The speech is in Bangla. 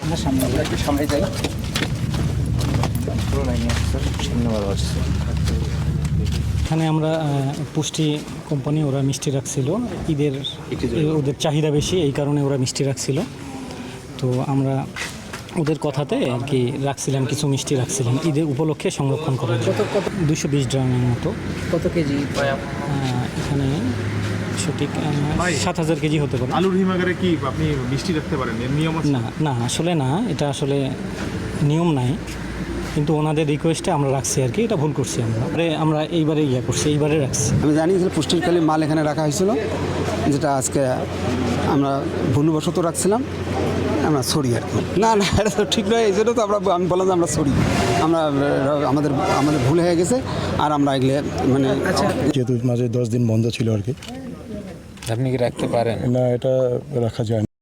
আমরা সামনে একটু সামনে যাই। এখানে আমরা পুষ্টি কোম্পানি, ওরা মিষ্টি রাখছিল ঈদের, ওদের চাহিদা বেশি, এই কারণে ওরা মিষ্টি রাখছিল। তো আমরা ওদের কথাতে আর কি রাখছিলাম, কিছু মিষ্টি রাখছিলাম ঈদের উপলক্ষে সংরক্ষণ করার জন্য। 220 ড্রামের মতো। কত কেজি? এখানে সঠিক 7,000 কেজি হতে পারে। আলুর হিমাগারে কি আপনি মিষ্টি রাখতে পারেন, এর নিয়ম আছে? না না, আসলে না, এটা আসলে নিয়ম নাই, কিন্তু ওনাদের রিকোয়েস্টে আমরা রাখছি আর কি। এটা ভুল করছি আমরা এইবারে করছি, এইবারে রাখছি। আমি জানি যে পুষ্টিকালী মাল এখানে রাখা হয়েছিল, যেটা আজকে আমরা ভুলবশত রাখছিলাম, আমরা সরি আর কি। না না, এটা তো ঠিক নয়, এই জন্য তো আমি বললাম যে আমরা সরি, আমরা আমাদের ভুল হয়ে গেছে। আর আমরা এগুলো মানে যেহেতু মাঝে 10 দিন বন্ধ ছিল আর কি। আপনি কি রাখতে পারেন? না, এটা রাখা যায় না।